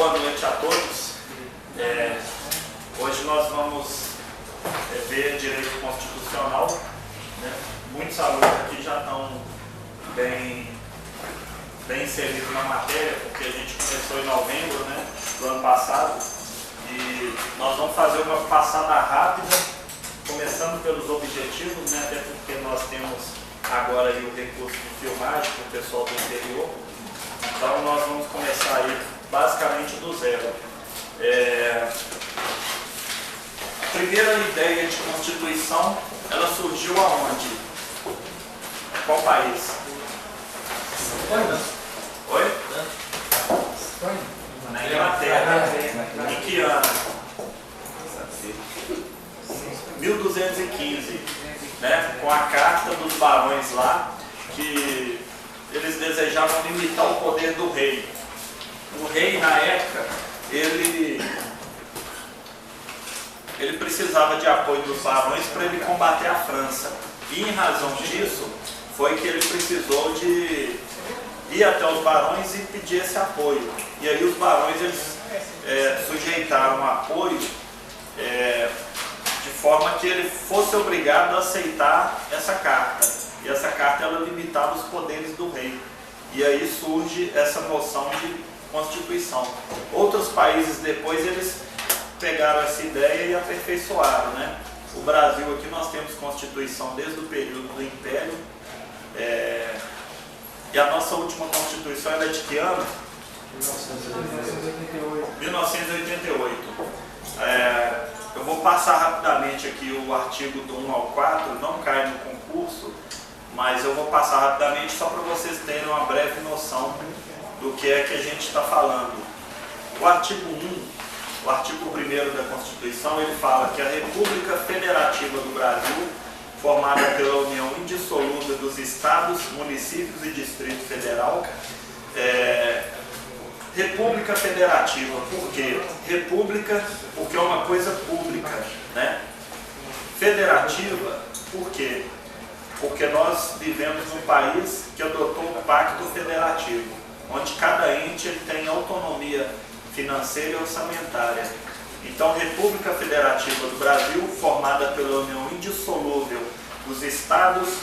Boa noite a todos. Hoje nós vamos ver direito constitucional, né? Muitos alunos aqui já estão bem inseridos na matéria, porque a gente começou em novembro, né, do ano passado, e nós vamos fazer uma passada rápida, começando pelos objetivos, né, até porque nós temos agora aí o recurso de filmagem para o pessoal do interior. Então nós vamos começar aí basicamente do zero. A primeira ideia de Constituição, ela surgiu aonde? Qual país? Oi? Na Inglaterra. Em que ano? 1215, né? Com a Carta dos Barões lá, que eles desejavam limitar o poder do rei. O rei, na época, ele precisava de apoio dos barões para ele combater a França. E em razão disso, foi que ele precisou de ir até os barões e pedir esse apoio. E aí os barões eles sujeitaram apoio de forma que ele fosse obrigado a aceitar essa carta. E essa carta ela limitava os poderes do rei. E aí surge essa noção de Constituição. Outros países depois eles pegaram essa ideia e aperfeiçoaram, né? O Brasil aqui nós temos Constituição desde o período do Império. E a nossa última Constituição é de que ano? 1988. Eu vou passar rapidamente aqui o artigo do 1 ao 4, não cai no concurso, mas eu vou passar rapidamente só para vocês terem uma breve noção do que é que a gente está falando. O artigo 1, o artigo 1º da Constituição, ele fala que a República Federativa do Brasil, formada pela união indissolúvel dos estados, municípios e Distrito Federal, República Federativa, por quê? República, porque é uma coisa pública, né? Federativa, por quê? Porque nós vivemos num país que adotou um pacto federativo, onde cada ente ele tem autonomia financeira e orçamentária. Então, República Federativa do Brasil, formada pela união indissolúvel dos estados,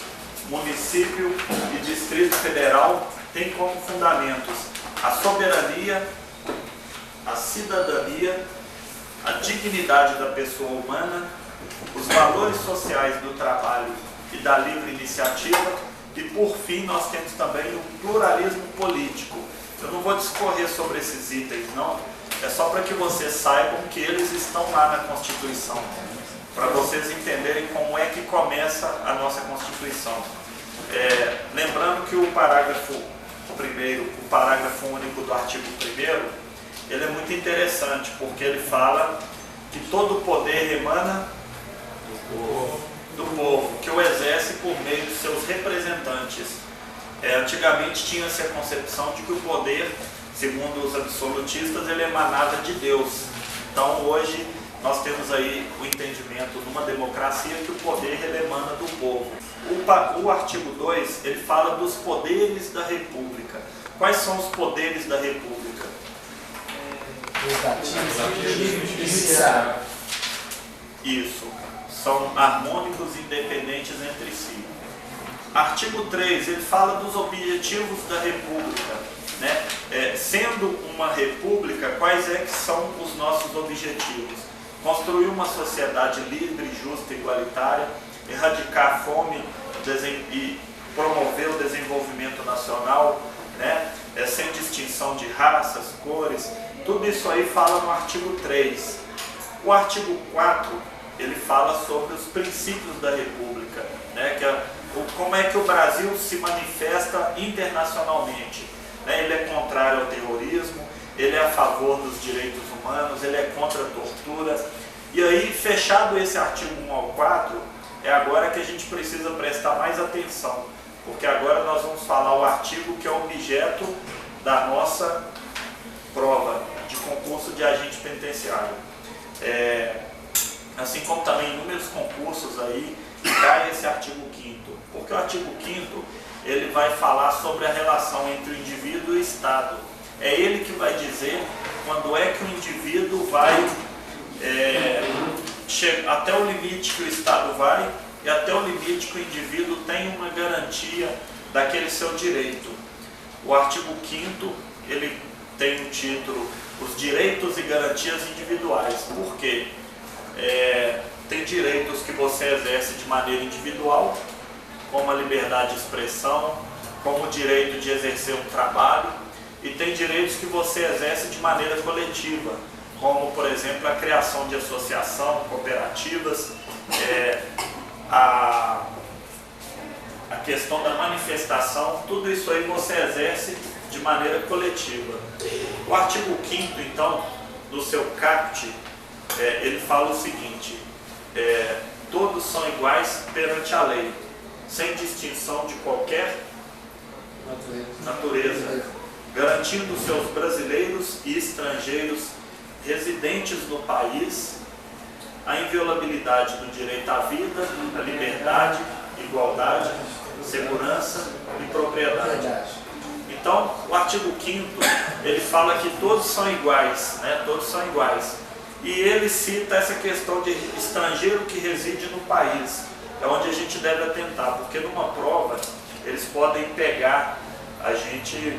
município e Distrito Federal, tem como fundamentos a soberania, a cidadania, a dignidade da pessoa humana, os valores sociais do trabalho e da livre iniciativa, e por fim nós temos também o pluralismo político. Eu não vou discorrer sobre esses itens não, é só para que vocês saibam que eles estão lá na Constituição, para vocês entenderem como é que começa a nossa Constituição. Lembrando que o parágrafo 1º, o parágrafo único do artigo 1º, ele é muito interessante, porque ele fala que todo o poder emana do povo, que o exerce por meio de seus representantes. Antigamente tinha-se a concepção de que o poder, segundo os absolutistas, ele emanava de Deus. Então hoje nós temos aí o entendimento numa democracia que o poder ele emana do povo. O artigo 2, ele fala dos poderes da República. Quais são os poderes da República? Legislativo e judiciário. Isso. São harmônicos e independentes entre si. Artigo 3, ele fala dos objetivos da República, né? Sendo uma república, quais é que são os nossos objetivos? Construir uma sociedade livre, justa e igualitária, erradicar a fome e promover o desenvolvimento nacional, né? Sem distinção de raças, cores, tudo isso aí fala no artigo 3. O artigo 4, ele fala sobre os princípios da República, né? Como é que o Brasil se manifesta internacionalmente, né? Ele é contrário ao terrorismo, ele é a favor dos direitos humanos, ele é contra a tortura. E aí, fechado esse artigo 1 ao 4, é agora que a gente precisa prestar mais atenção, porque agora nós vamos falar o artigo que é objeto da nossa prova de concurso de agente penitenciário. Assim como também inúmeros concursos aí, cai esse artigo 5º, porque o artigo 5º ele vai falar sobre a relação entre o indivíduo e o Estado. É ele que vai dizer quando é que o indivíduo vai até o limite que o Estado vai e até o limite que o indivíduo tem uma garantia daquele seu direito. O artigo 5º, ele tem o título Os Direitos e Garantias Individuais. Por quê? Tem direitos que você exerce de maneira individual, como a liberdade de expressão, como o direito de exercer um trabalho, e tem direitos que você exerce de maneira coletiva, como, por exemplo, a criação de associação, cooperativas, a questão da manifestação, tudo isso aí você exerce de maneira coletiva. O artigo 5º, então, do seu caput, ele fala o seguinte: todos são iguais perante a lei, sem distinção de qualquer natureza, garantindo seus brasileiros e estrangeiros residentes no país a inviolabilidade do direito à vida, à liberdade, igualdade, segurança e propriedade. Então, o artigo 5º, ele fala que todos são iguais, né? Todos são iguais. E ele cita essa questão de estrangeiro que reside no país. É onde a gente deve atentar, porque numa prova, eles podem pegar a gente,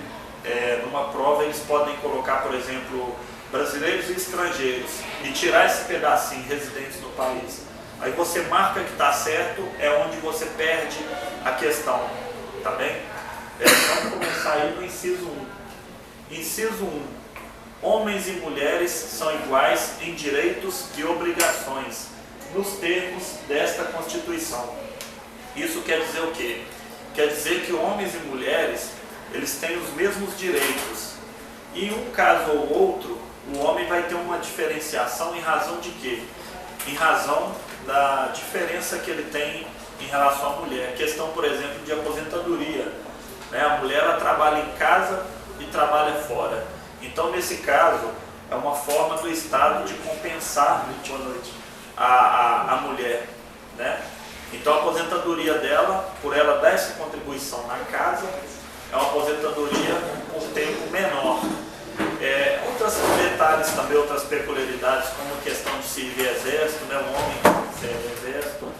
numa prova eles podem colocar, por exemplo, brasileiros e estrangeiros, e tirar esse pedacinho, residentes no país. Aí você marca que está certo, é onde você perde a questão, tá bem? Vamos começar aí no inciso 1. Inciso 1. Homens e mulheres são iguais em direitos e obrigações, nos termos desta Constituição. Isso quer dizer o quê? Quer dizer que homens e mulheres, eles têm os mesmos direitos. E em um caso ou outro, o homem vai ter uma diferenciação em razão de quê? Em razão da diferença que ele tem em relação à mulher. Questão, por exemplo, de aposentadoria. A mulher, ela trabalha em casa e trabalha fora. Então, nesse caso, é uma forma do Estado de compensar a mulher, né? Então, a aposentadoria dela, por ela dar essa contribuição na casa, é uma aposentadoria por tempo menor. Outros detalhes também, outras peculiaridades, como a questão de servir exército, né? O homem serve exército.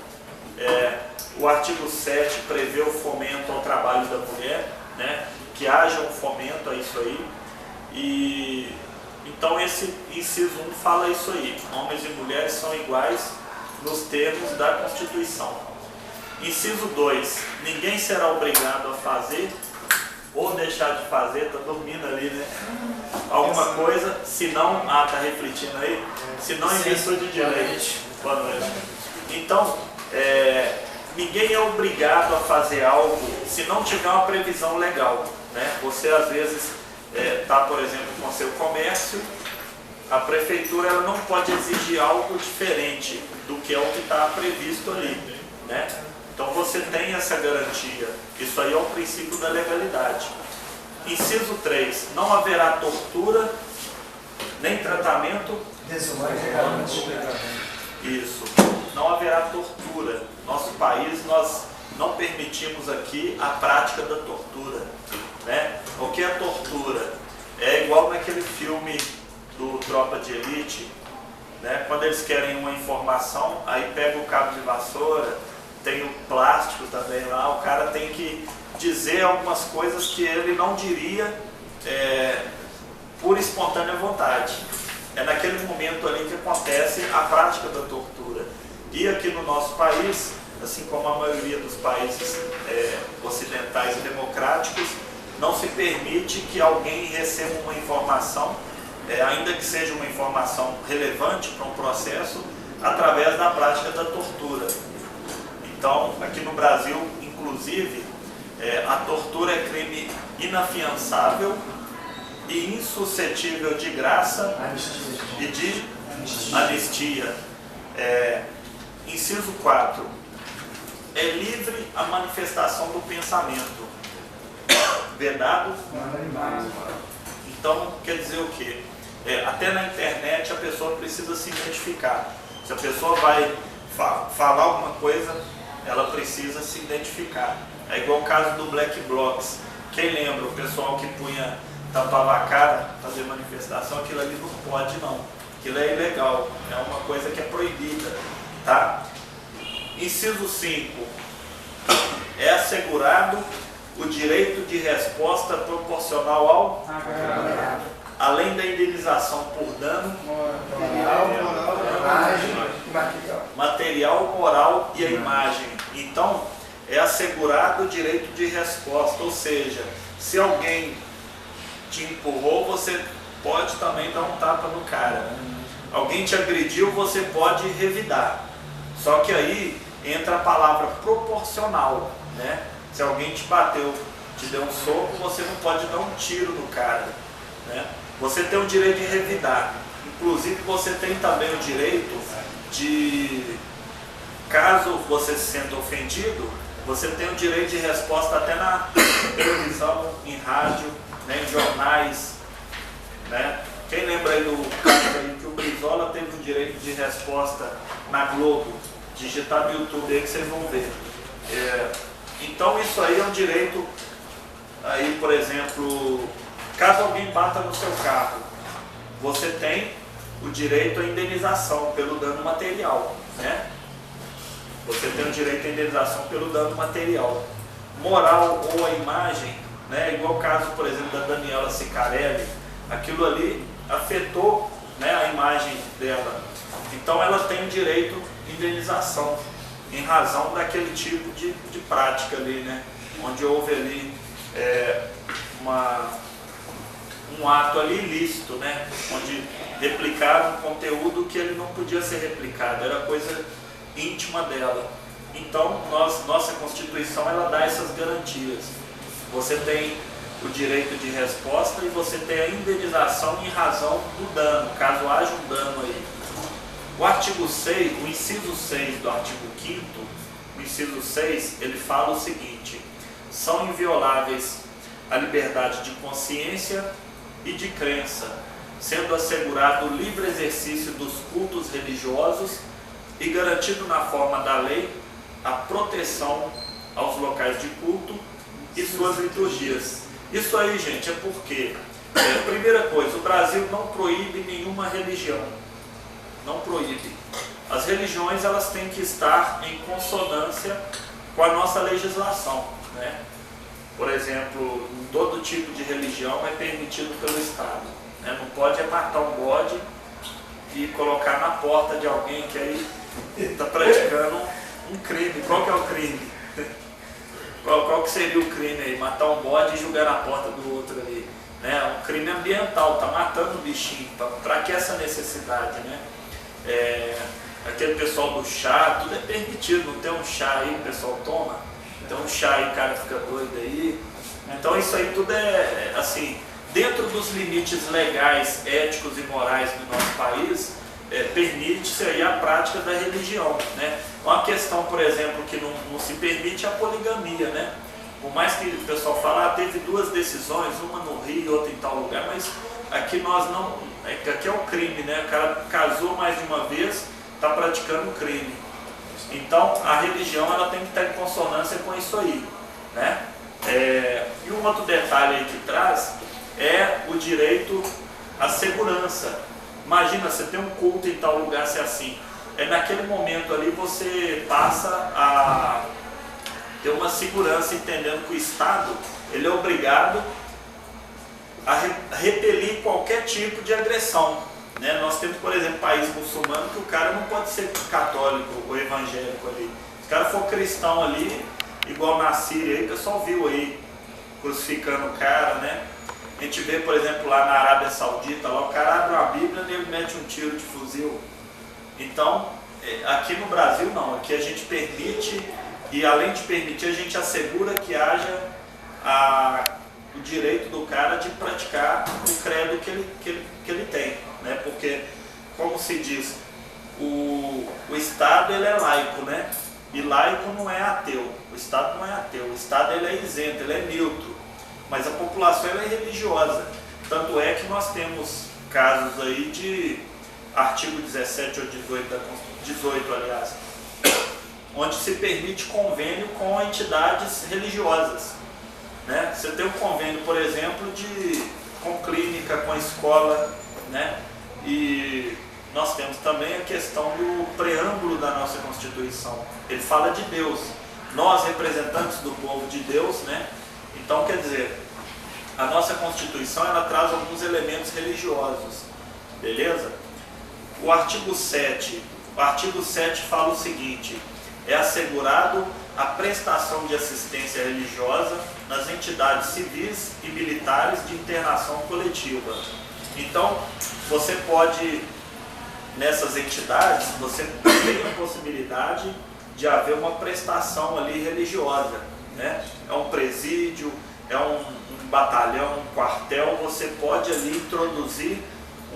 O artigo 7 prevê o fomento ao trabalho da mulher, né? Que haja um fomento a isso aí. E então esse inciso 1 fala isso aí: homens e mulheres são iguais nos termos da Constituição. Inciso 2: ninguém será obrigado a fazer ou deixar de fazer, tá dormindo ali, né? Alguma coisa, se não, tá refletindo aí, se não em virtude de lei. Boa noite. Então, ninguém é obrigado a fazer algo se não tiver uma previsão legal, né? Você às vezes está, por exemplo, com seu comércio, a prefeitura ela não pode exigir algo diferente do que é o que está previsto ali, né? Então você tem essa garantia. Isso aí é o princípio da legalidade. Inciso 3: não haverá tortura, nem tratamento desumano. Isso. Não haverá tortura. Nosso país, nós não permitimos aqui a prática da tortura, né? O que é tortura? É igual naquele filme do Tropa de Elite, né? Quando eles querem uma informação, aí pega o cabo de vassoura, tem o plástico também lá, o cara tem que dizer algumas coisas que ele não diria por espontânea vontade. É naquele momento ali que acontece a prática da tortura. E aqui no nosso país, assim como a maioria dos países ocidentais e democráticos, não se permite que alguém receba uma informação, ainda que seja uma informação relevante para um processo, através da prática da tortura. Então, aqui no Brasil, inclusive, a tortura é crime inafiançável e insuscetível de graça e de anistia. Inciso 4. É livre a manifestação do pensamento. Vedado? Então, quer dizer o quê? Até na internet a pessoa precisa se identificar. Se a pessoa vai falar alguma coisa, ela precisa se identificar. É igual o caso do Black Blocs. Quem lembra? O pessoal que punha tapava a cara, fazer manifestação, aquilo ali não pode não. Aquilo é ilegal, é uma coisa que é proibida, tá? Inciso 5. É assegurado o direito de resposta proporcional ao além da indenização por dano material, moral e a imagem. Então, é assegurado o direito de resposta, ou seja, se alguém te empurrou, você pode também dar um tapa no cara. Alguém te agrediu, você pode revidar. Só que aí entra a palavra proporcional, né? Se alguém te bateu, te deu um soco, você não pode dar um tiro no cara, né? Você tem o direito de revidar. Inclusive, você tem também o direito de, caso você se sinta ofendido, você tem o direito de resposta até na televisão, em rádio, né, em jornais, né? Quem lembra aí do caso aí que o Brizola teve o direito de resposta na Globo? Digitar no YouTube aí que vocês vão ver. Então isso aí é um direito, aí por exemplo, caso alguém bata no seu carro, você tem o direito à indenização pelo dano material, né? Você tem o direito à indenização pelo dano material. Moral ou a imagem, né? Igual o caso, por exemplo, da Daniela Sicarelli, aquilo ali afetou, né, a imagem dela. Então ela tem o direito de indenização em razão daquele tipo de prática ali, né? Onde houve ali um ato ali ilícito, né? Onde replicaram um conteúdo que ele não podia ser replicado, era coisa íntima dela. Então nossa Constituição ela dá essas garantias. Você tem o direito de resposta e você tem a indenização em razão do dano, caso haja um dano aí. O artigo 6, o inciso 6 do artigo 5º, o inciso 6, ele fala o seguinte: são invioláveis a liberdade de consciência e de crença, sendo assegurado o livre exercício dos cultos religiosos e garantido na forma da lei a proteção aos locais de culto e suas liturgias. Isso aí, gente, é porque, primeira coisa, o Brasil não proíbe nenhuma religião. Não proíbe. As religiões elas têm que estar em consonância com a nossa legislação, né? Por exemplo, todo tipo de religião é permitido pelo Estado, né? Não pode matar um bode e colocar na porta de alguém que aí está praticando um crime. Qual que é o crime? Qual que seria o crime aí? Matar um bode e jogar na porta do outro ali, né? Um crime ambiental, tá matando o bichinho. Para que essa necessidade, né? Aquele pessoal do chá, tudo é permitido. Não tem um chá aí que o pessoal toma? Tem um chá aí, o cara fica doido aí. Então isso aí tudo é assim, dentro dos limites legais, éticos e morais do nosso país, permite-se aí a prática da religião, né? Uma questão, por exemplo, que não se permite é a poligamia, né? Por mais que o pessoal fala, teve duas decisões, uma no Rio e outra em tal lugar, mas aqui nós não, aqui é o crime, né? O cara casou mais de uma vez, está praticando o crime. Então a religião ela tem que estar em consonância com isso aí, né? E um outro detalhe aí que traz é o direito à segurança. Imagina, você tem um culto em tal lugar, se é assim, naquele momento ali você passa a ter uma segurança, entendendo que o Estado ele é obrigado a repelir qualquer tipo de agressão, né? Nós temos, por exemplo, país muçulmano que o cara não pode ser católico ou evangélico ali. Se o cara for cristão ali, igual na Síria, aí, o pessoal viu aí, crucificando o cara, né? A gente vê, por exemplo, lá na Arábia Saudita, lá o cara abre uma Bíblia e ele mete um tiro de fuzil. Então, aqui no Brasil não, aqui a gente permite, e além de permitir, a gente assegura que haja o direito do cara de praticar o credo que ele tem, né? Porque, como se diz, o Estado ele é laico, né? E laico não é ateu, o Estado não é ateu, o Estado ele é isento, ele é neutro, mas a população ela é religiosa. Tanto é que nós temos casos aí de artigo 17 ou 18, aliás, onde se permite convênio com entidades religiosas, né? Você tem um convênio, por exemplo, de com clínica, com escola, né? E nós temos também a questão do preâmbulo da nossa Constituição. Ele fala de Deus, nós representantes do povo de Deus, né? Então, quer dizer, a nossa Constituição, ela traz alguns elementos religiosos, beleza? O artigo 7 fala o seguinte: é assegurado a prestação de assistência religiosa nas entidades civis e militares de internação coletiva. Então, você pode, nessas entidades, você tem a possibilidade de haver uma prestação ali religiosa, né? É um presídio, é um batalhão, um quartel, você pode ali introduzir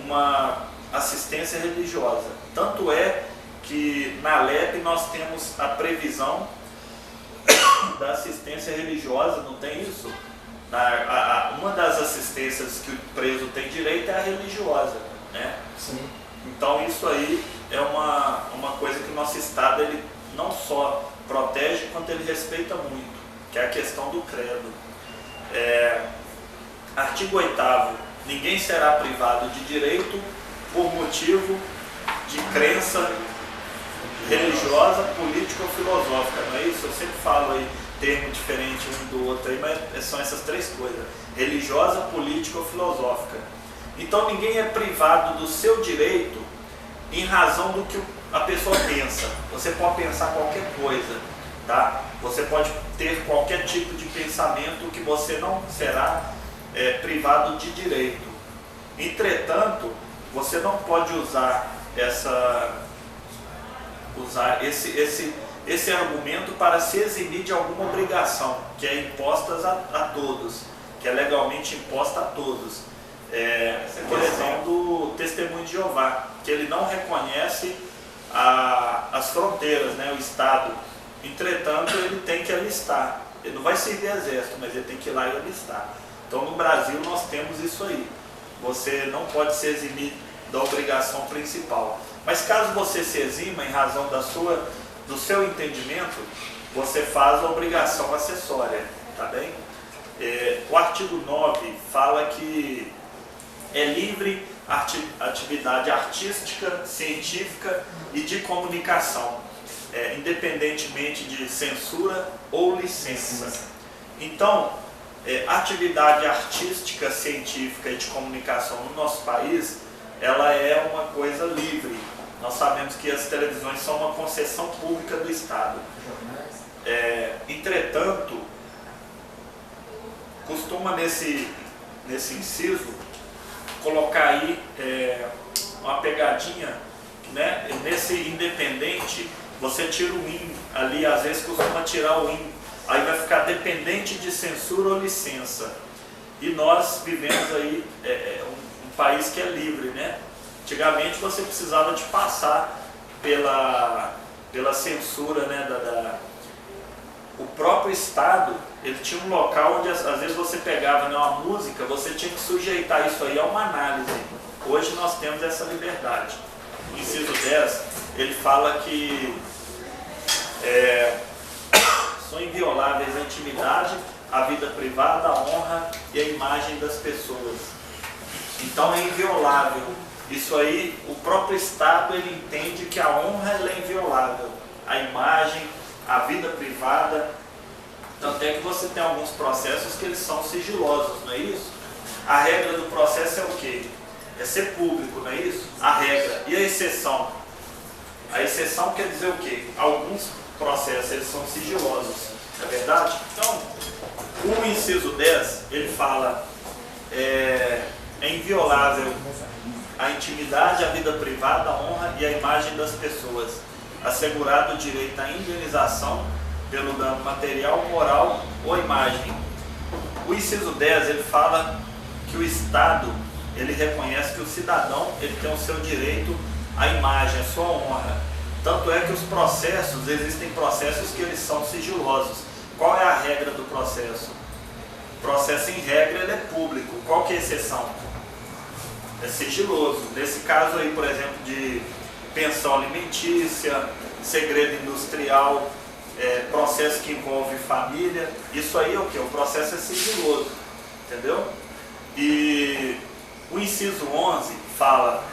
uma assistência religiosa. Tanto é que na LEP nós temos a previsão da assistência religiosa, não tem isso? Uma das assistências que o preso tem direito é a religiosa, né? Sim. Então isso aí é uma coisa que o nosso Estado ele não só protege, quanto ele respeita muito, que é a questão do credo. Artigo 8º, ninguém será privado de direito por motivo de crença religiosa, política ou filosófica, não é isso? Eu sempre falo aí termo diferente um do outro aí, mas são essas três coisas: religiosa, política ou filosófica. Então ninguém é privado do seu direito em razão do que a pessoa pensa. Você pode pensar qualquer coisa, tá? Você pode ter qualquer tipo de pensamento que você não será privado de direito. Entretanto, você não pode usar esse argumento para se eximir de alguma obrigação que é imposta a todos, que é legalmente imposta a todos. Por exemplo, o Testemunho de Jeová, que ele não reconhece as fronteiras, né, o Estado. Entretanto, ele tem que alistar. Ele não vai servir exército, mas ele tem que ir lá e alistar. Então, no Brasil, nós temos isso aí. Você não pode se eximir da obrigação principal. Mas caso você se exima em razão do seu entendimento, você faz a obrigação acessória, tá bem? O artigo 9 fala que é livre atividade artística, científica e de comunicação, independentemente de censura ou licença. Então, atividade artística, científica e de comunicação no nosso país, ela é uma coisa livre. Nós sabemos que as televisões são uma concessão pública do Estado. Entretanto, costuma nesse inciso colocar aí uma pegadinha, né? Nesse independente, você tira o IN ali, às vezes costuma tirar o IN, aí vai ficar dependente de censura ou licença. E nós vivemos aí um país que é livre, né? Antigamente você precisava de passar pela censura, né, o próprio Estado, ele tinha um local onde às vezes você pegava, né, uma música, você tinha que sujeitar isso aí a uma análise. Hoje nós temos essa liberdade. No inciso 10, ele fala que são invioláveis a intimidade, a vida privada, a honra e a imagem das pessoas. Então é inviolável. Isso aí, o próprio Estado, ele entende que a honra ela é inviolável. A imagem, a vida privada. Tanto é que você tem alguns processos que eles são sigilosos, não é isso? A regra do processo é o quê? É ser público, não é isso? A regra. E a exceção? A exceção quer dizer o quê? Alguns processos eles são sigilosos, não é verdade? Então, o inciso 10, ele fala é inviolável a intimidade, a vida privada, a honra e a imagem das pessoas, assegurado o direito à indenização pelo dano material, moral ou imagem. O inciso 10, ele fala que o Estado, ele reconhece que o cidadão, ele tem o seu direito à imagem, à sua honra. Tanto é que os processos, existem processos que eles são sigilosos. Qual é a regra do processo? O processo em regra, ele é público. Qual que é a exceção? É sigiloso. Nesse caso aí, por exemplo, de pensão alimentícia, segredo industrial, processo que envolve família, isso aí é o que? O processo é sigiloso, entendeu? E O inciso 11 fala: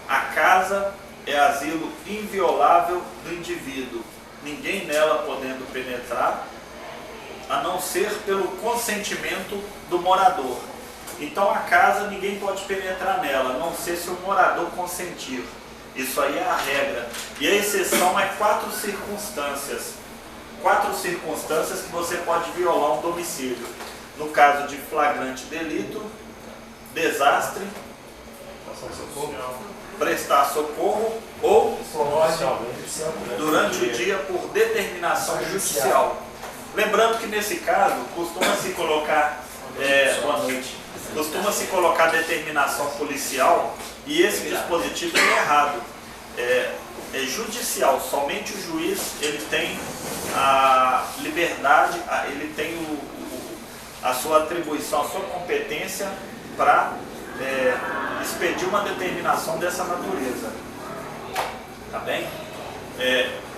a casa é asilo inviolável do indivíduo, ninguém nela podendo penetrar, a não ser pelo consentimento do morador. Então a casa ninguém pode penetrar nela, a não ser se o morador consentir. Isso aí é a regra. E a exceção é 4 circunstâncias. 4 circunstâncias que você pode violar um domicílio. No caso de flagrante delito, desastre, prestar socorro ou durante o dia por determinação judicial. Lembrando que nesse caso costuma-se colocar costuma-se colocar determinação policial, e esse dispositivo é errado. É judicial, somente o juiz ele tem a liberdade, ele tem a sua atribuição, a sua competência para expedir uma determinação dessa natureza. Tá bem?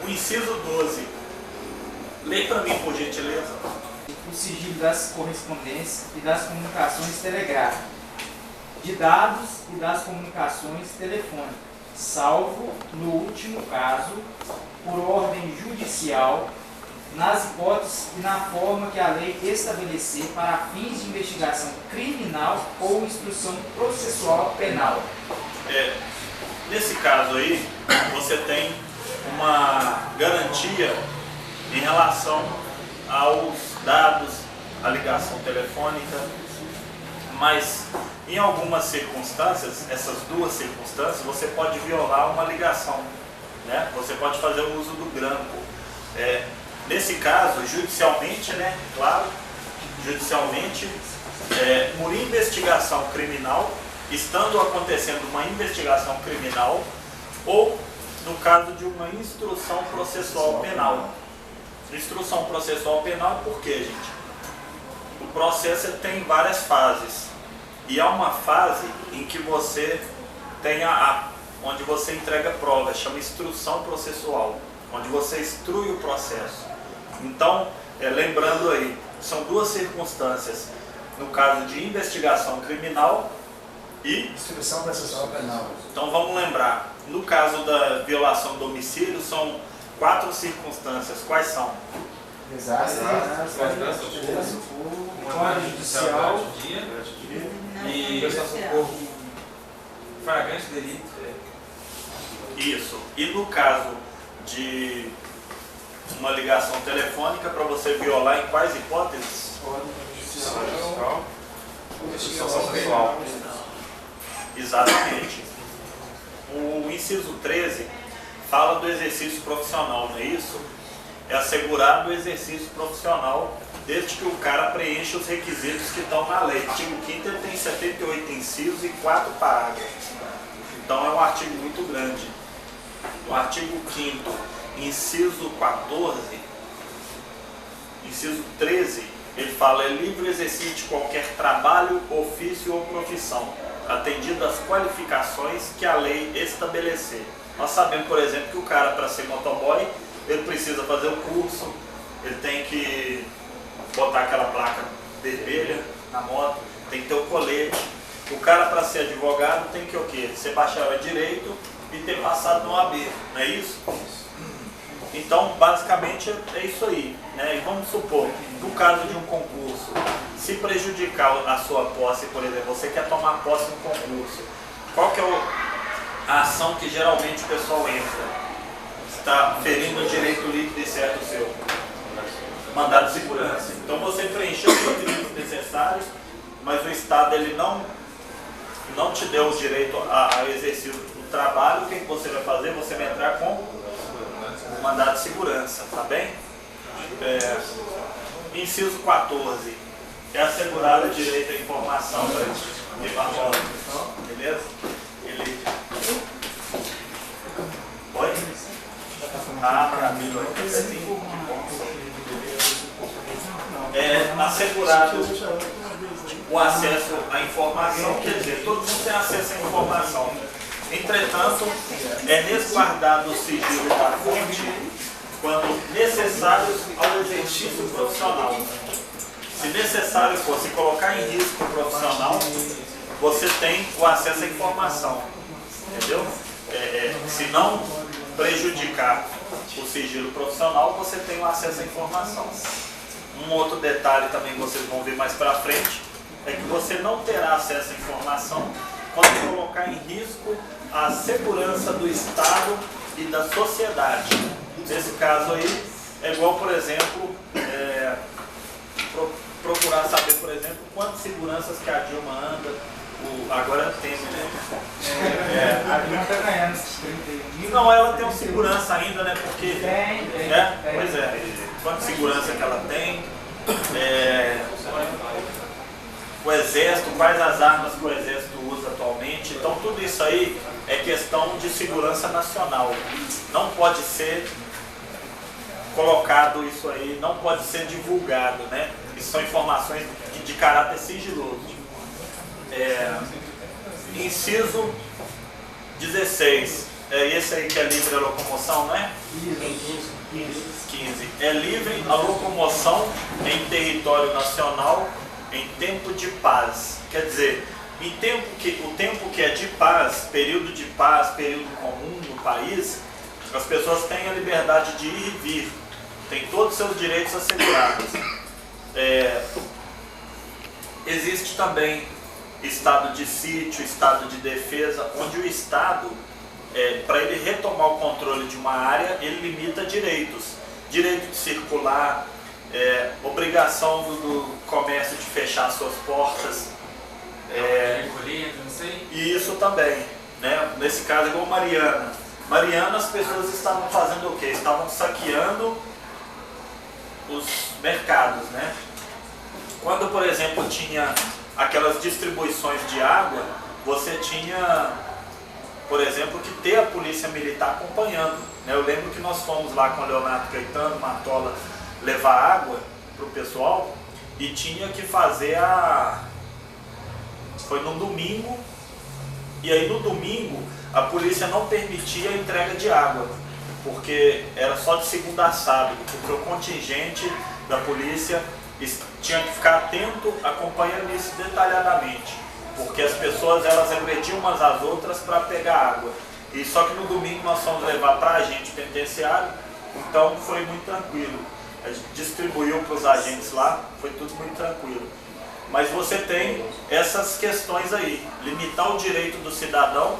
O inciso 12. Lê para mim, por gentileza. O sigilo das correspondências e das comunicações telegráficas, de dados e das comunicações telefônicas, salvo, no último caso, por ordem judicial, nas hipóteses e na forma que a lei estabelecer para fins de investigação criminal ou instrução processual penal. Nesse caso aí, você tem uma garantia em relação aos dados, à ligação telefônica, mas em algumas circunstâncias, essas 2 circunstâncias, você pode violar uma ligação, né? Você pode fazer o uso do grampo. Nesse caso, judicialmente, né? Claro, judicialmente, por investigação criminal, estando acontecendo uma investigação criminal, ou no caso de uma instrução processual penal. Instrução processual penal, por quê, gente? O processo tem várias fases. E há uma fase em que você tem onde você entrega prova, chama instrução processual, onde você instrui o processo. Então, lembrando aí, são 2 circunstâncias, no caso de investigação criminal e instrução processual penal. Então vamos lembrar, no caso da violação do domicílio, são 4 circunstâncias. Quais são? Desastre, ordem judicial e flagrante delito. Isso. E no caso de uma ligação telefônica, para você violar em quais hipóteses? ordem judicial, Investigação pessoal. Exatamente. O inciso 13 fala do exercício profissional, não é isso? É assegurado o exercício profissional desde que o cara preencha os requisitos que estão na lei. O artigo 5º ele tem 78 incisos e 4 parágrafos. Então é um artigo muito grande. O artigo 5º, inciso 14, inciso 13, ele fala: é livre exercício de qualquer trabalho, ofício ou profissão, atendido às qualificações que a lei estabelecer. Nós sabemos, por exemplo, que o cara, para ser motoboy, ele precisa fazer o curso, ele tem que botar aquela placa vermelha na moto, tem que ter o colete. O cara, para ser advogado, tem que o quê? Ser bacharel em direito e ter passado no OAB, não é isso? Então, basicamente, é isso aí, né? E vamos supor, no caso de um concurso, se prejudicar a sua posse, por exemplo, você quer tomar posse no concurso, qual que é a ação que geralmente o pessoal entra? Está ferindo o direito líquido e certo seu? Mandado de segurança. Então você preencheu os requisitos necessários, mas o Estado ele não te deu o direito a exercício do trabalho. O que você vai fazer? Você vai entrar com o mandado de segurança, tá bem? Inciso 14. É assegurado o direito à informação. Beleza? Pode? Maravilha. Assegurado o acesso à informação, quer dizer, todo mundo tem acesso à informação. Entretanto, é resguardado o sigilo da fonte quando necessário ao exercício profissional. Se necessário for se colocar em risco profissional, você tem o acesso à informação, entendeu? Se não prejudicar o sigilo profissional, você tem o acesso à informação. Um outro detalhe também que vocês vão ver mais para frente é que você não terá acesso à informação quando colocar em risco a segurança do Estado e da sociedade. Nesse caso aí, é igual, por exemplo, procurar saber, por exemplo, quantas seguranças que a Dilma anda, agora tem, né? A Dilma está ganhando 31 mil. Não, ela tem um segurança ainda, né? Porque. Tem. Pois é. Quanta segurança que ela tem. O Exército, quais as armas que o Exército usa atualmente. Então tudo isso aí é questão de segurança nacional. Não pode ser colocado isso aí, não pode ser divulgado, né? Isso são informações de caráter sigiloso. Inciso 16. Esse aí que é livre a locomoção, não é? 15. É livre a locomoção em território nacional em tempo de paz. Quer dizer, o tempo que é de paz, período comum no país, as pessoas têm a liberdade de ir e vir, têm todos os seus direitos assegurados. Existe também estado de sítio, estado de defesa, onde o Estado, para ele retomar o controle de uma área, ele limita direitos. Direito de circular, obrigação do comércio de fechar suas portas. E isso também, né? Nesse caso, igual Mariana. Mariana, as pessoas estavam fazendo o quê? Estavam saqueando os mercados, né? Quando, por exemplo, tinha aquelas distribuições de água, você tinha, por exemplo, que ter a polícia militar acompanhando, né? Eu lembro que nós fomos lá com o Leonardo Caetano, Matola, levar água para o pessoal e tinha que fazer Foi no domingo, e aí no domingo a polícia não permitia a entrega de água, porque era só de segunda a sábado, porque o contingente da polícia tinha que ficar atento, acompanhando isso detalhadamente, porque as pessoas elas agrediam umas às outras para pegar água. E só que no domingo nós fomos levar para agente penitenciário, então foi muito tranquilo. A gente distribuiu para os agentes lá, foi tudo muito tranquilo. Mas você tem essas questões aí, limitar o direito do cidadão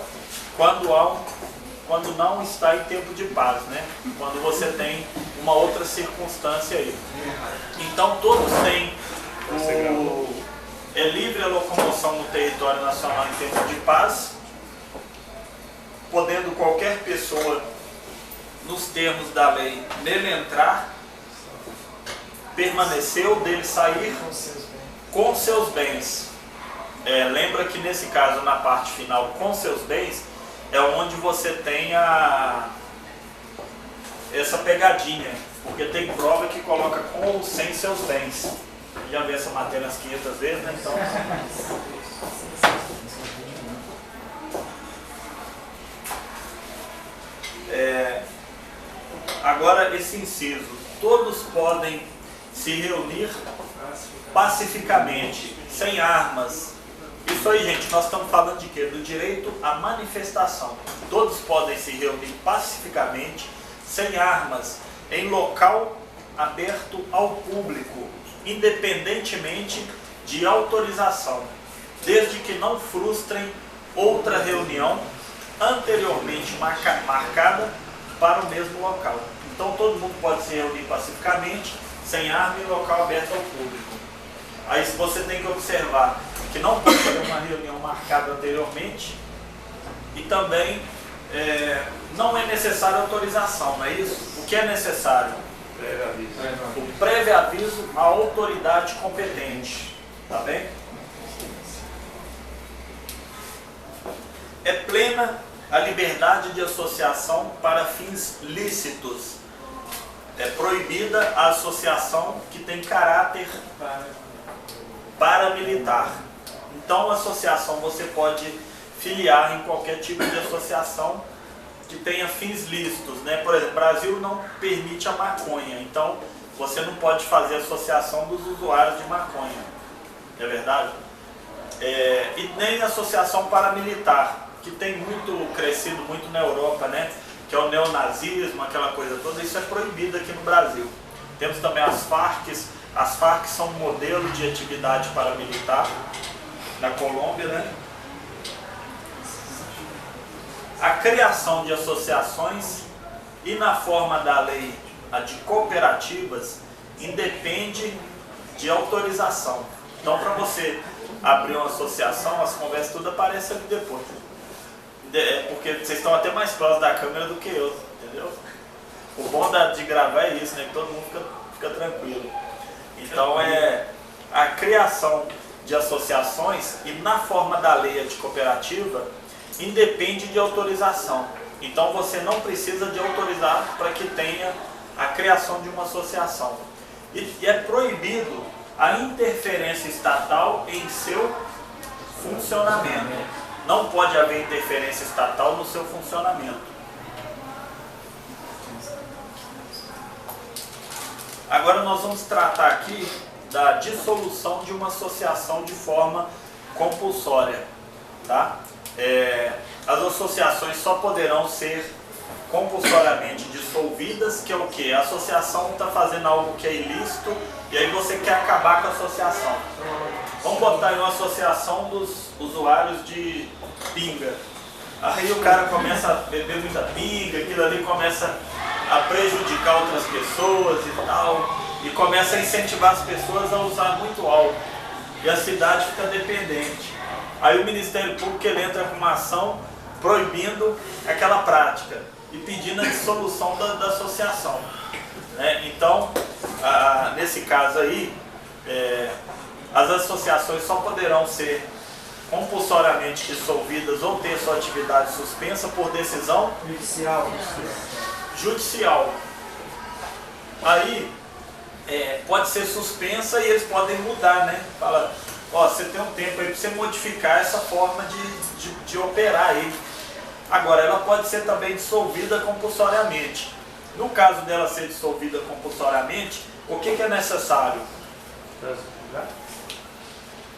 quando não está em tempo de paz, né? Quando você tem uma outra circunstância aí. Então todos têm é livre a locomoção no território nacional em tempo de paz, podendo qualquer pessoa, nos termos da lei, nele entrar, permanecer ou dele sair com seus bens. Lembra que nesse caso, na parte final, com seus bens, é onde você tem essa pegadinha, porque tem prova que coloca com ou sem seus bens. Já vi essa matéria umas 500 vezes, né? Então... Agora esse inciso, todos podem se reunir pacificamente, sem armas. Isso aí, gente, nós estamos falando de quê? Do direito à manifestação. Todos podem se reunir pacificamente, sem armas, em local aberto ao público, independentemente de autorização, desde que não frustrem outra reunião anteriormente marcada para o mesmo local. Então todo mundo pode se reunir pacificamente, sem arma, em local aberto ao público. Aí você tem que observar que não pode ter uma reunião marcada anteriormente e também não é necessária autorização, não é isso? O que é necessário? Prévio aviso. O prévio aviso à autoridade competente. Tá bem? É plena a liberdade de associação para fins lícitos. É proibida a associação que tem caráter paramilitar. Então, a associação você pode filiar em qualquer tipo de associação que tenha fins lícitos, né? Por exemplo, o Brasil não permite a maconha, então você não pode fazer associação dos usuários de maconha. É verdade? E nem associação paramilitar, que tem crescido muito na Europa, né? Que é o neonazismo, aquela coisa toda. Isso é proibido aqui no Brasil. Temos também as Farc. As Farc são um modelo de atividade paramilitar na Colômbia, né? A criação de associações e na forma da lei a de cooperativas independe de autorização. Então, para você abrir uma associação, as conversas tudo aparecem ali depois. Porque vocês estão até mais próximos da câmera do que eu, entendeu? O bom de gravar é isso, né? Que todo mundo fica tranquilo. Então, a criação de associações e na forma da lei de cooperativa independe de autorização. Então, você não precisa de autorizar para que tenha a criação de uma associação. E é proibido a interferência estatal em seu funcionamento. Não pode haver interferência estatal no seu funcionamento. Agora nós vamos tratar aqui da dissolução de uma associação de forma compulsória, tá? As associações só poderão ser compulsoriamente dissolvidas, que é o que? A associação está fazendo algo que é ilícito e aí você quer acabar com a associação. Vamos botar aí uma associação dos usuários de pinga. Aí o cara começa a beber muita pinga, aquilo ali começa a prejudicar outras pessoas e tal, e começa a incentivar as pessoas a usar muito álcool. E a cidade fica dependente. Aí o Ministério Público ele entra com uma ação proibindo aquela prática e pedindo a dissolução da associação. Então, nesse caso aí, as associações só poderão ser compulsoriamente dissolvidas ou ter sua atividade suspensa por decisão judicial. Aí, pode ser suspensa e eles podem mudar, né? Fala, ó, você tem um tempo aí para você modificar essa forma de operar aí. Agora, ela pode ser também dissolvida compulsoriamente. No caso dela ser dissolvida compulsoriamente, o que é necessário?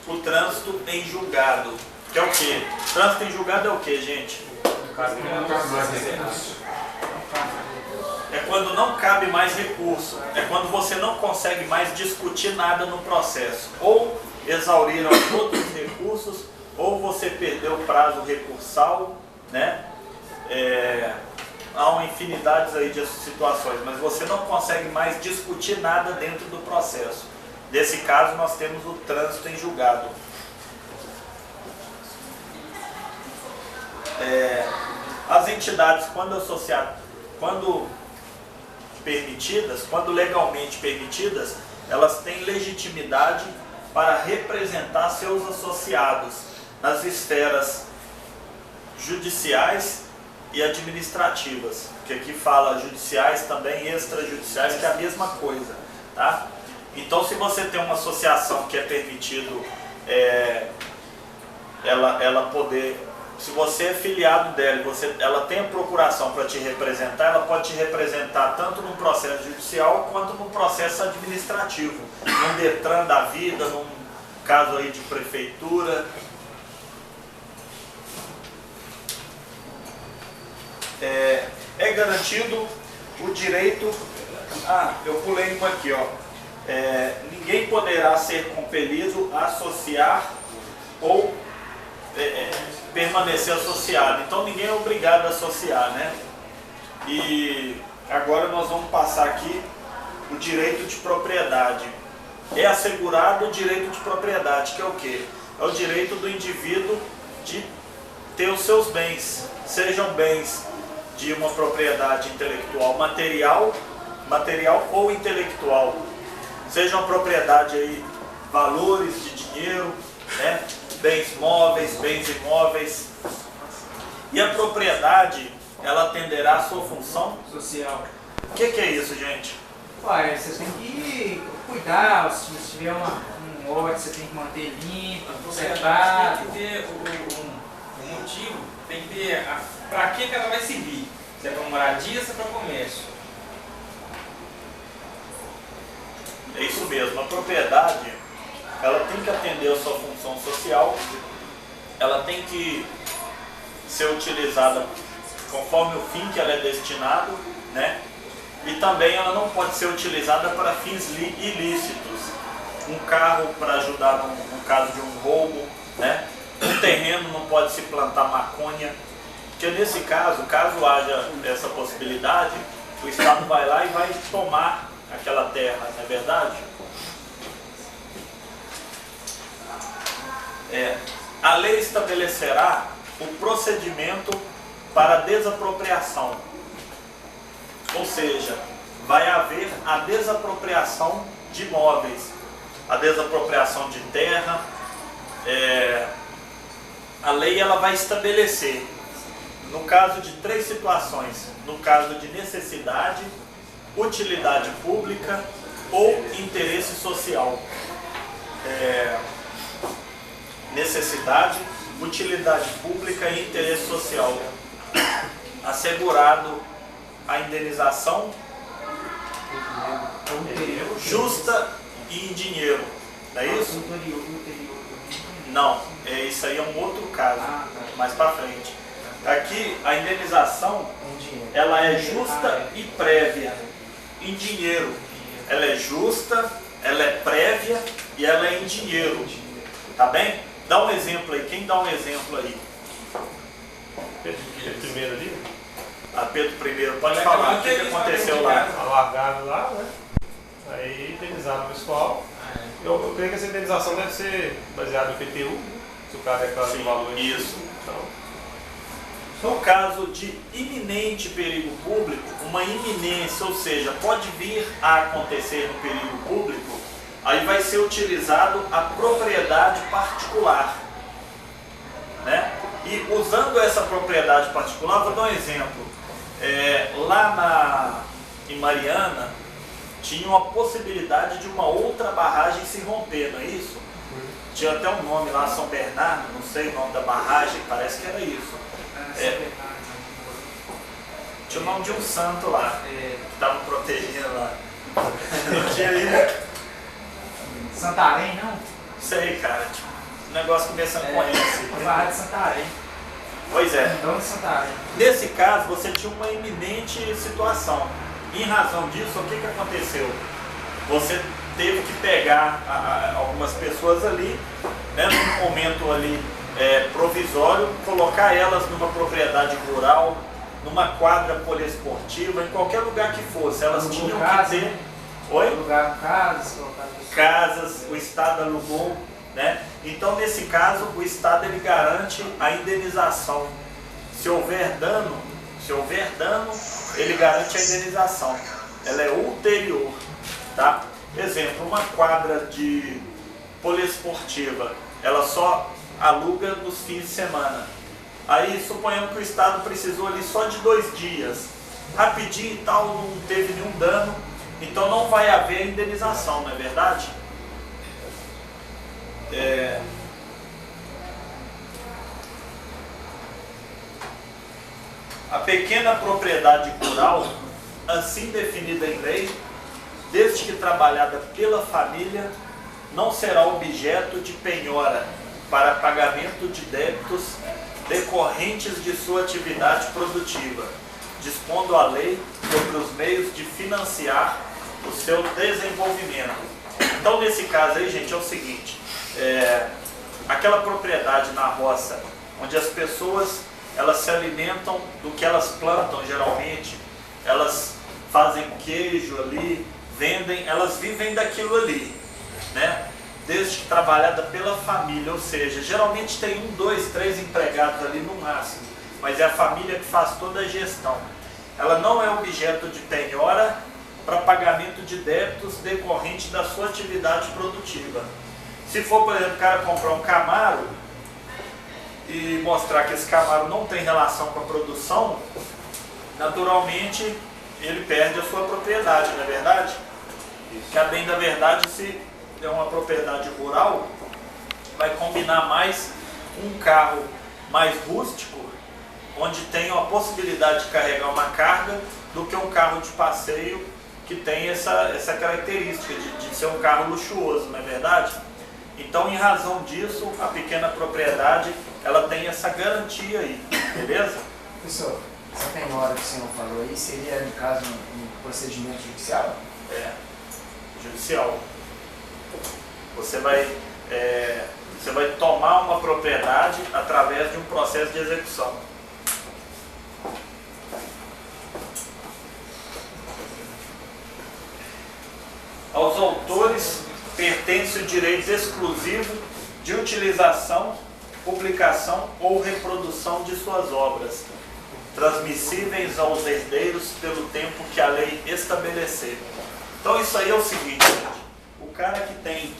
O trânsito em julgado. Que é o quê? Trânsito em julgado é o quê, gente? É quando não cabe mais recurso. É quando você não consegue mais discutir nada no processo. Ou exauriram todos os recursos, ou você perdeu o prazo recursal, né? Há uma infinidade aí de situações, mas você não consegue mais discutir nada dentro do processo. Nesse caso, nós temos o trânsito em julgado. As entidades, quando permitidas, quando legalmente permitidas, elas têm legitimidade para representar seus associados nas esferas judiciais e administrativas, que aqui fala judiciais também, extrajudiciais, que é a mesma coisa, tá? Então, se você tem uma associação que é permitido, ela poder, se você é filiado dela, ela tem a procuração para te representar, ela pode te representar tanto num processo judicial quanto num processo administrativo, num Detran da vida, num caso aí de prefeitura. É garantido o direito. Eu pulei uma aqui, ó. Ninguém poderá ser compelido a associar ou permanecer associado. Então ninguém é obrigado a associar, né? E agora nós vamos passar aqui o direito de propriedade. É assegurado o direito de propriedade, que é o quê? É o direito do indivíduo de ter os seus bens, sejam bens de uma propriedade intelectual material ou intelectual. Seja uma propriedade aí, valores de dinheiro, né? Bens móveis, bens imóveis. E a propriedade, ela atenderá à sua função social. O que é isso, gente? Ué, você tem que cuidar, se tiver um lote, você tem que manter limpo, consertado. Tem que ter um motivo, tem que ter para que ela vai servir. Se é para moradia, se é para comércio. É isso mesmo, a propriedade, ela tem que atender a sua função social, ela tem que ser utilizada conforme o fim que ela é destinado, né? E também ela não pode ser utilizada para fins ilícitos. Um carro para ajudar no caso de um roubo, né? Um terreno não pode se plantar maconha, porque nesse caso haja essa possibilidade, o Estado vai lá e vai tomar aquela terra, não é verdade? A lei estabelecerá o procedimento para desapropriação, ou seja, vai haver a desapropriação de imóveis, a desapropriação de terra. A lei ela vai estabelecer, no caso de 3 situações: no caso de necessidade, utilidade pública ou interesse social. Necessidade, utilidade pública e interesse social. Assegurado a indenização justa e em dinheiro. Não é isso? Não, isso aí é um outro caso, mais para frente. Aqui a indenização ela é justa e prévia em dinheiro. Ela é justa, ela é prévia e ela é em dinheiro. Tá bem? Dá um exemplo aí. Quem dá um exemplo aí? Pedro I ali? Pedro I, pode falar o que aconteceu lá. Alargaram lá, né? Aí indenizaram o pessoal. Eu creio que essa indenização deve ser baseada no PTU, se o cara declara o valor. Isso. Então, no caso de iminente perigo público, uma iminência, ou seja, pode vir a acontecer no perigo público, aí vai ser utilizado a propriedade particular, né? E usando essa propriedade particular, vou dar um exemplo. Lá em Mariana, tinha uma possibilidade de uma outra barragem se romper, não é isso? Tinha até um nome lá, São Bernardo, não sei o nome da barragem, parece que era isso. Tinha o nome de um santo lá, que estava protegendo lá. Não tinha aí. Santarém, não? Sei, cara, tipo, um negócio começando com esse. Barra de Santarém. Pois é. Então, de Santarém. Nesse caso, você tinha uma iminente situação. Em razão disso, o que aconteceu? Você teve que pegar algumas pessoas ali, né, num momento ali provisório, colocar elas numa propriedade rural, numa quadra poliesportiva, em qualquer lugar que fosse. Elas tinham que ter... Oi? Alugaram casas, o Estado alugou, né? Então, nesse caso, o Estado ele garante a indenização. Se houver dano, ele garante a indenização. Ela é ulterior, tá? Exemplo, uma quadra de poliesportiva, ela só aluga nos fins de semana. Aí, suponhamos que o Estado precisou ali só de 2 dias, rapidinho e tal, não teve nenhum dano, então não vai haver indenização, não é verdade? A pequena propriedade rural, assim definida em lei, desde que trabalhada pela família, não será objeto de penhora para pagamento de débitos decorrentes de sua atividade produtiva, dispondo a lei sobre os meios de financiar o seu desenvolvimento. Então, nesse caso aí, gente, é o seguinte, aquela propriedade na roça, onde as pessoas elas se alimentam do que elas plantam, geralmente, elas fazem queijo ali, vendem, elas vivem daquilo ali, né? Desde que trabalhada pela família, ou seja, geralmente tem 1, 2, 3 empregados ali no máximo, mas é a família que faz toda a gestão. Ela não é objeto de penhora para pagamento de débitos decorrentes da sua atividade produtiva. Se for, por exemplo, o cara comprar um Camaro e mostrar que esse Camaro não tem relação com a produção, naturalmente ele perde a sua propriedade, não é verdade? Que a bem da verdade, se é uma propriedade rural, vai combinar mais um carro mais rústico, onde tem a possibilidade de carregar uma carga, do que um carro de passeio que tem essa característica de ser um carro luxuoso, não é verdade? Então, em razão disso, a pequena propriedade, ela tem essa garantia aí, beleza? Professor, essa penhora que o senhor falou aí seria, no caso, um procedimento judicial? É, judicial. Você vai tomar uma propriedade através de um processo de execução. Aos autores pertence o direito exclusivo de utilização, publicação ou reprodução de suas obras, transmissíveis aos herdeiros pelo tempo que a lei estabelecer. Então isso aí é o seguinte, gente. O cara que tem...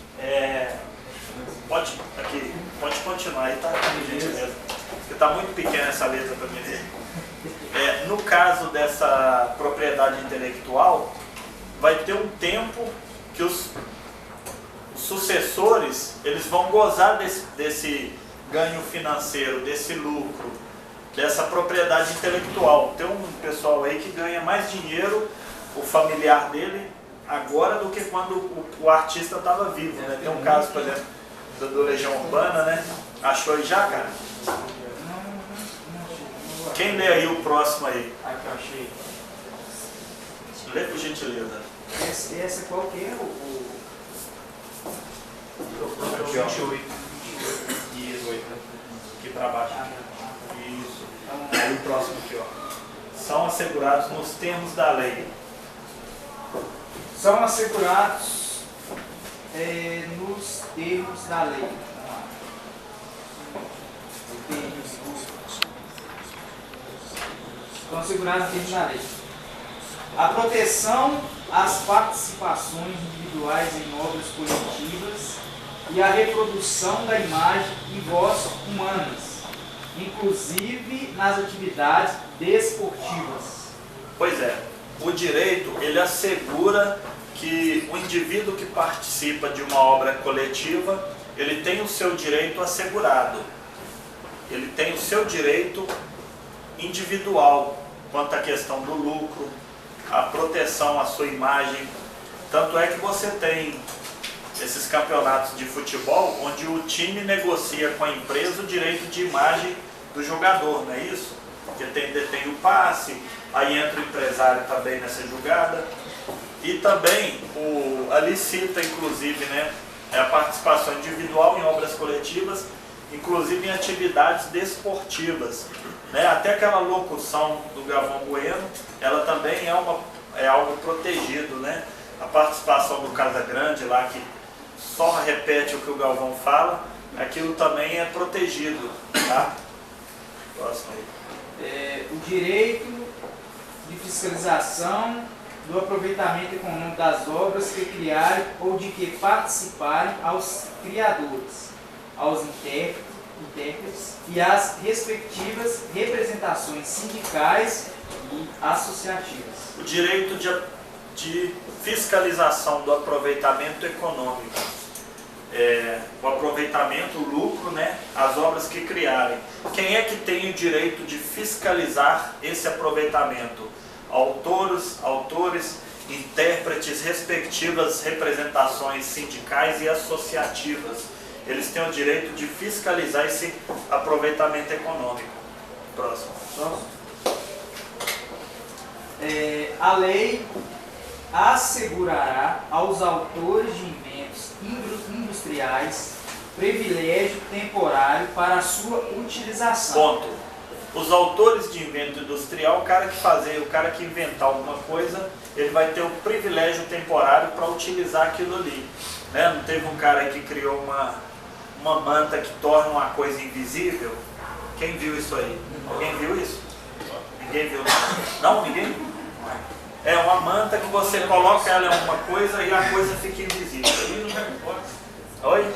pode continuar aí, tá? Gente mesmo. Porque está muito pequena essa letra para mim ler. No caso dessa propriedade intelectual, vai ter um tempo que os sucessores eles vão gozar desse ganho financeiro, desse lucro, dessa propriedade intelectual. Tem um pessoal aí que ganha mais dinheiro, o familiar dele, agora do que quando o artista estava vivo, né? Tem um caso, por exemplo, do Legião Urbana, né? Achou aí já, cara? Quem lê aí o próximo aí? Aqui eu achei. Lê por gentileza. Esse qual que é o 28 e 18, aqui para baixo. Isso. Aí o próximo aqui, ó. São assegurados nos termos da lei. São assegurados nos termos da lei. São assegurados nos termos da lei. A proteção às participações individuais em obras coletivas e a reprodução da imagem e voz humanas, inclusive nas atividades desportivas. Pois é, o direito ele assegura que o indivíduo que participa de uma obra coletiva, ele tem o seu direito assegurado. Ele tem o seu direito individual quanto à questão do lucro, a proteção à sua imagem. Tanto é que você tem esses campeonatos de futebol onde o time negocia com a empresa o direito de imagem do jogador, não é isso? Porque detém o passe, aí entra o empresário também nessa jogada. E também, ali cita inclusive, né, a participação individual em obras coletivas, inclusive em atividades desportivas. Né? Até aquela locução do Galvão Bueno, ela também é algo protegido, né? A participação do Casagrande lá, que só repete o que o Galvão fala, aquilo também é protegido. Tá? Próximo aí. O direito de fiscalização do aproveitamento econômico das obras que criarem ou de que participarem aos criadores, aos intérpretes e às respectivas representações sindicais e associativas. O direito de fiscalização do aproveitamento econômico. O aproveitamento, o lucro, né, as obras que criarem. Quem é que tem o direito de fiscalizar esse aproveitamento? Autores, intérpretes, respectivas representações sindicais e associativas. Eles têm o direito de fiscalizar esse aproveitamento econômico. Próximo. A lei assegurará aos autores de inventos industriais privilégio temporário para a sua utilização. Ponto. Os autores de invento industrial, o cara que inventar alguma coisa, ele vai ter o privilégio temporário para utilizar aquilo ali. Né? Não teve um cara aí que criou uma manta que torna uma coisa invisível? Quem viu isso aí? Alguém viu isso? Ninguém viu? Não? Ninguém? É uma manta que você coloca ela em uma coisa e a coisa fica invisível. Oi?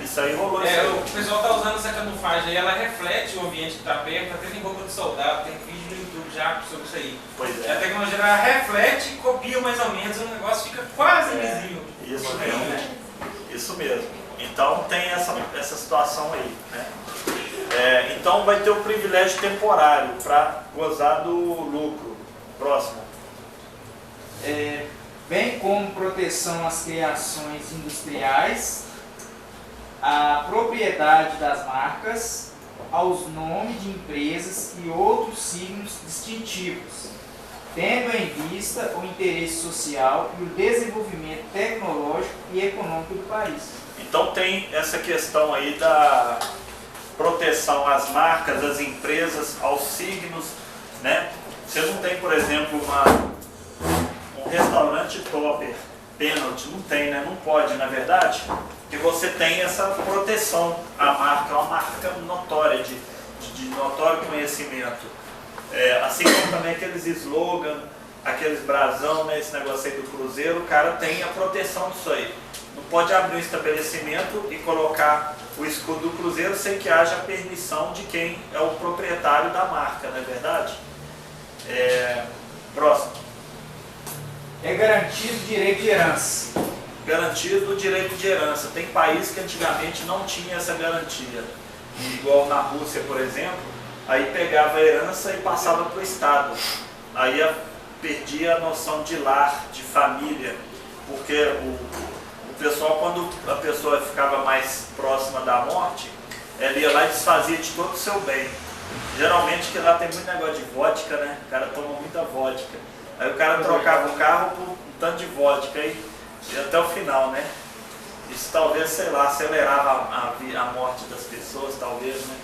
Isso aí rolou. O pessoal está usando essa camuflagem aí, ela reflete o ambiente que está perto, até tem roupa de soldado, tem vídeo no YouTube já sobre isso aí. Pois é. A tecnologia ela reflete e copia mais ou menos, o negócio fica quase invisível. Isso mesmo. Isso mesmo. Então tem essa situação aí. Né? Então vai ter o privilégio temporário para gozar do lucro. Próximo. Bem como proteção às criações industriais a propriedade das marcas aos nomes de empresas e outros signos distintivos, tendo em vista o interesse social e o desenvolvimento tecnológico e econômico do país. Então tem essa questão aí da proteção às marcas, às empresas, aos signos, né? Você não tem, por exemplo, um restaurante Topper, pênalti, não tem, né? Não pode, na verdade, que você tem essa proteção à marca, uma marca notória, de notório conhecimento. Assim como também aqueles slogan, aqueles brasão, né? Esse negócio aí do Cruzeiro, o cara tem a proteção disso aí. Não pode abrir um estabelecimento e colocar o escudo do Cruzeiro sem que haja a permissão de quem é o proprietário da marca, não é verdade? Próximo. É garantido o direito de herança. Garantido o direito de herança. Tem país que antigamente não tinha essa garantia. Igual na Rússia, por exemplo, aí pegava a herança e passava para o Estado. Aí perdia a noção de lar, de família, porque o pessoal, quando a pessoa ficava mais próxima da morte, ela ia lá e desfazia de todo o seu bem. Geralmente que lá tem muito negócio de vodka, né? O cara toma muita vodka. Aí o cara trocava o carro por um tanto de vodka e até o final, né? Isso talvez, sei lá, acelerava a morte das pessoas, talvez, né?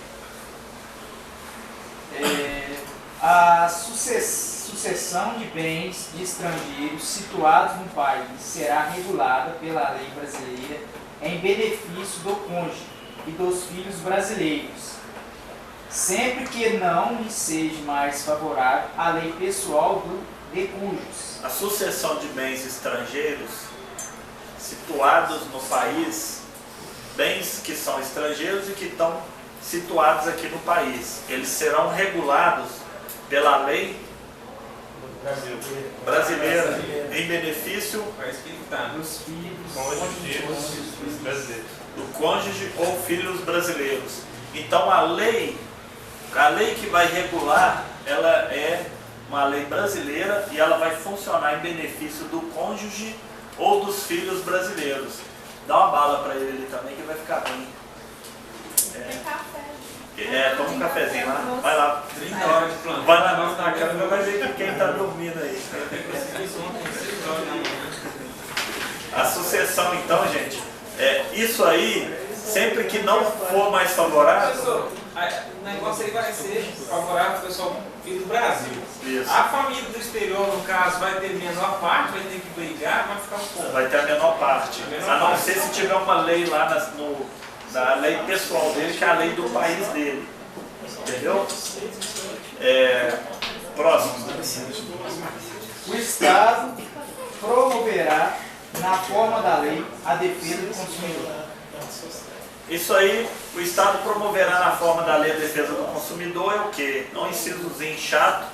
A sucessão de bens de estrangeiros situados no país será regulada pela lei brasileira em benefício do cônjuge e dos filhos brasileiros, sempre que não lhe seja mais favorável a lei pessoal de cônjuges. A sucessão de bens estrangeiros situados no país, bens que são estrangeiros e que estão situados aqui no país, eles serão regulados pela lei brasileira em benefício Dos filhos brasileiros. do cônjuge ou filhos brasileiros. Então a lei que vai regular, ela é uma lei brasileira e ela vai funcionar em benefício do cônjuge ou dos filhos brasileiros. Dá uma bala para ele ali também que vai ficar bem. Tem café. Toma um cafezinho lá, vai lá. 30 horas de plantão. Vai lá na câmera, vai ver quem está dormindo aí. A sucessão então, gente, isso aí, sempre que não for mais favorável, O negócio aí vai ser favorável para o pessoal vir do Brasil. isso, A família do exterior, no caso, vai ter menor parte, vai ter que brigar, vai ficar um pouco. vai ter a menor parte. A não ser se tiver uma lei lá na lei pessoal dele, que é a lei do país dele. Entendeu? Próximo. O Estado promoverá, na forma da lei, a defesa do consumidor. Isso aí, o Estado promoverá na forma da lei a defesa do consumidor é o quê? É um incisozinho chato,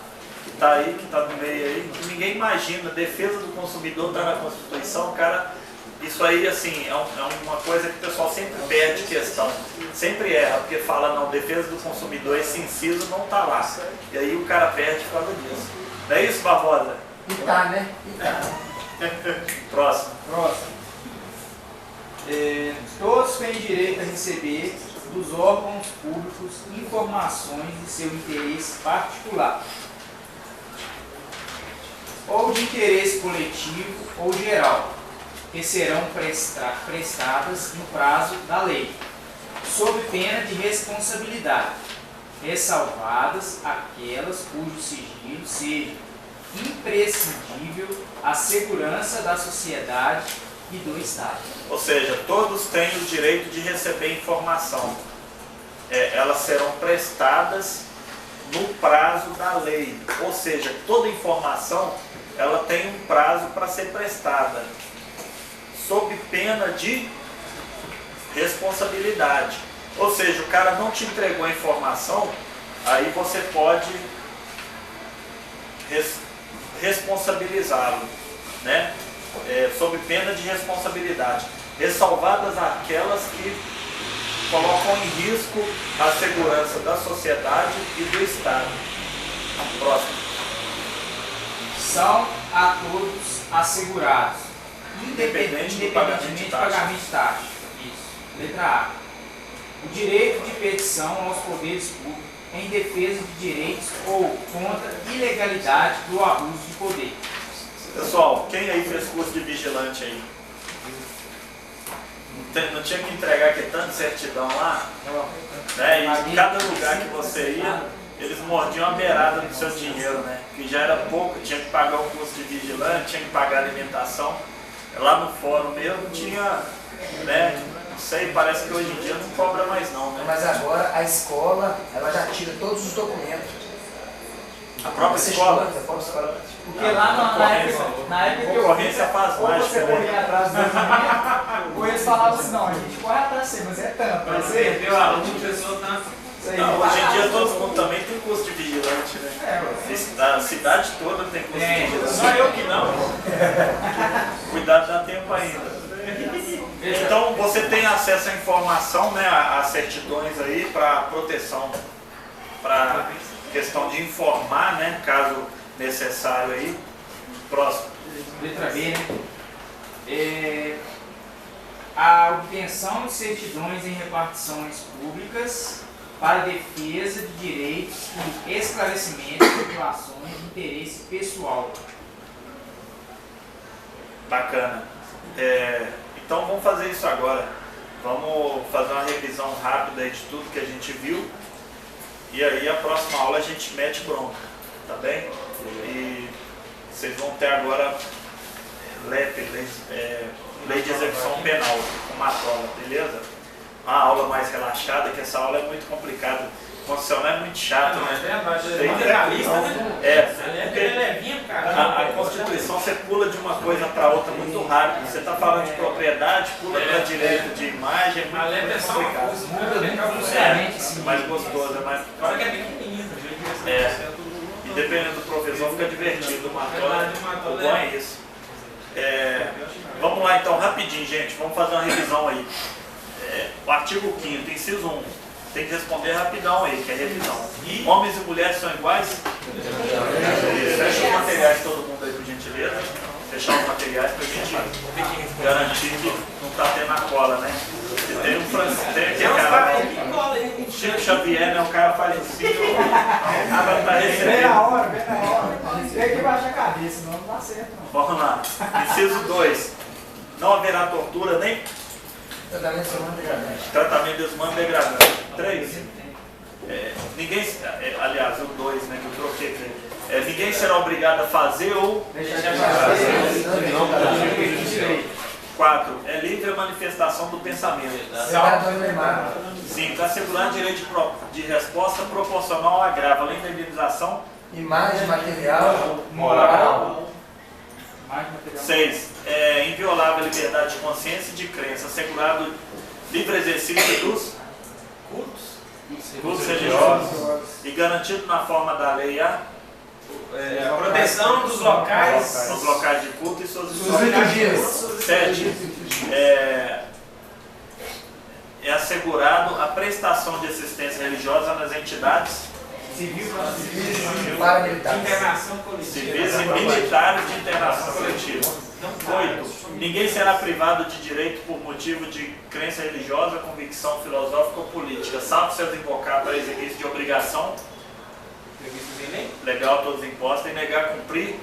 que está aí, que está no meio aí, que ninguém imagina. Defesa do consumidor está na Constituição, cara. Isso aí, assim, é uma coisa que o pessoal sempre perde questão, sempre erra, porque fala, não, defesa do consumidor, esse inciso não está lá. E aí o cara perde por causa disso. Não é isso, Barbosa? E tá, né? E tá. Próximo. Todos têm direito a receber dos órgãos públicos informações de seu interesse particular, ou de interesse coletivo ou geral, que serão prestadas no prazo da lei, sob pena de responsabilidade, ressalvadas aquelas cujo sigilo seja imprescindível à segurança da sociedade e do Estado. Ou seja, todos têm o direito de receber informação. Elas serão prestadas no prazo da lei. Ou seja, toda informação ela tem um prazo para ser prestada, sob pena de responsabilidade. Ou seja, o cara não te entregou a informação, aí você pode responsabilizá-lo, né? Sob pena de responsabilidade, ressalvadas aquelas que colocam em risco a segurança da sociedade e do Estado. Próximo. São a todos assegurados, independentemente do pagamento de taxa. Isso. Letra A. O direito de petição aos poderes públicos em defesa de direitos ou contra ilegalidade do abuso de poder. Pessoal, quem aí fez curso de vigilante aí? Não tinha que entregar aqui tanto certidão lá? Né? E em cada lugar que você ia, eles mordiam a beirada do seu dinheiro, né? Que já era pouco, tinha que pagar o custo de vigilante, tinha que pagar a alimentação. Lá no fórum mesmo tinha, né? Não sei, parece que hoje em dia não cobra mais não, né? Mas agora a escola, ela já tira todos os documentos. A própria escola? A própria escola. Porque lá na época que eu concorrência faz ou mais você diferença. corria atrás do documento, ou eles falavam assim, não, a gente corre atrás de você, mas é tanto. Pra Vai você ser. ver o aluno, a pessoa tá. Isso aí, Não, hoje em vai dia lá. todo mundo também tem curso de vigilante, né? A cidade toda tem curso de vigilante. Só eu que não. Cuidado, dá tempo ainda. Então você tem acesso à informação, né, a certidões aí para proteção, para questão de informar, né, caso necessário aí. Próximo. Letra B, né? A obtenção de certidões em repartições públicas para defesa de direitos e esclarecimento de situações de interesse pessoal. Bacana. Então vamos fazer isso agora. Vamos fazer uma revisão rápida aí de tudo que a gente viu. E aí a próxima aula a gente mete bronca, tá bem? E vocês vão ter agora lei de execução penal, com matola, beleza? Uma aula mais relaxada, que essa aula é muito complicada. Constitucional é muito chato, Não, mas né? é abaixo. Tem É realista, né? porque É levinho, cara. a Constituição você pula de uma coisa para outra muito rápido. Você está falando de propriedade, pula para direito de imagem, é A letra é muito só uma complicado. coisa, Muda muito muda bruscamente, sim. Mais gostoso, é mais. Fora que é pequenininho, E dependendo do professor fica divertido. O matola, o bom é isso. Vamos lá então, rapidinho, gente. Vamos fazer uma revisão aí. O artigo 5º, inciso 1. Tem que responder rapidão aí, que é revisão. Homens e mulheres são iguais? Fecha os materiais todo mundo aí, por gentileza. Fechar os materiais pra gente garantir que não tá tendo a cola, né? E tem um francês, tem aquele cara, Chico Xavier, né? Um cara falecido. Acaba pra Vem receber. na hora. Tem que baixar a cabeça, senão não dá certo, não. Vamos lá. Inciso 2. Não haverá tortura nem Tratamento desumano degradante. tratamento desumano degradante. 3. Ninguém, aliás, o 2, né, que eu troquei aqui. Ninguém será obrigado a fazer ou. Deixa de fazer. 4. É livre a manifestação do pensamento. Separador do imagem. 5. Assegurar direito de resposta proporcional ao agravo, além da indenização. Imagem, material, Moral. Mais material. 6. Inviolável a liberdade de consciência e de crença, assegurado livre exercício dos cultos religiosos e garantido na forma da lei a proteção dos locais. nos locais de culto e suas suas liturgias. 7. É assegurado a prestação de assistência religiosa nas entidades Civil Paramilitares. Internação coletiva. civis e militares de internação coletiva. 8. Ninguém será privado de direito por motivo de crença religiosa, convicção filosófica ou política, salvo ser invocado para exercício de obrigação legal a todos os impostos e negar cumprir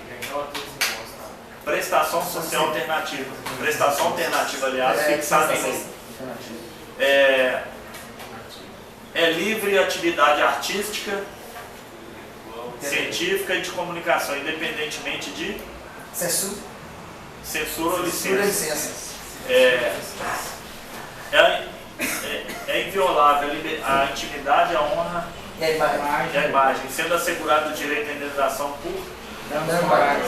prestação social alternativa. Prestação alternativa, aliás, fixada em lei. É livre atividade artística, científica e de comunicação, independentemente de Censura. censura ou Censura e licença. licença. É inviolável a intimidade, a honra E a imagem. e a imagem, sendo assegurado o direito à indenização por Dando morais.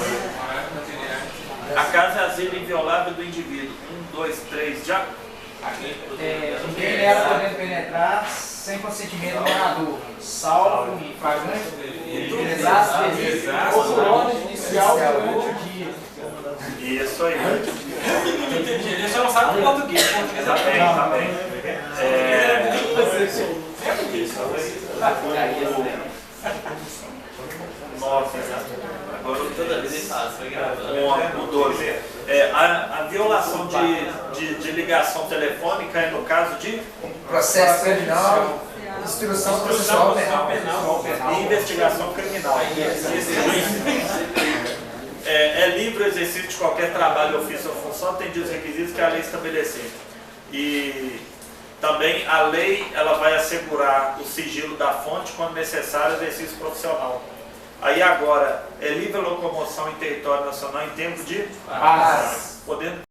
a casa é asilo inviolável do indivíduo. 1, 2, 3, já. Ninguém dela podendo penetrar sem consentimento do morador, salvo em flagrante desastre ou por ordem judicial durante o dia. Isso aí. Ele só não sabe o português. O português Tá bem, tá bem. 9. Agora toda vez ele faz, foi gravando. O 12. A violação de ligação telefônica é no caso de Processo criminal, instrução processual penal. e investigação criminal. É livre o exercício de qualquer trabalho, ofício ou função, tem os requisitos que a lei estabelecer. E também a lei ela vai assegurar o sigilo da fonte quando necessário exercício profissional. Aí agora, é livre a locomoção em território nacional em tempo de paz, podendo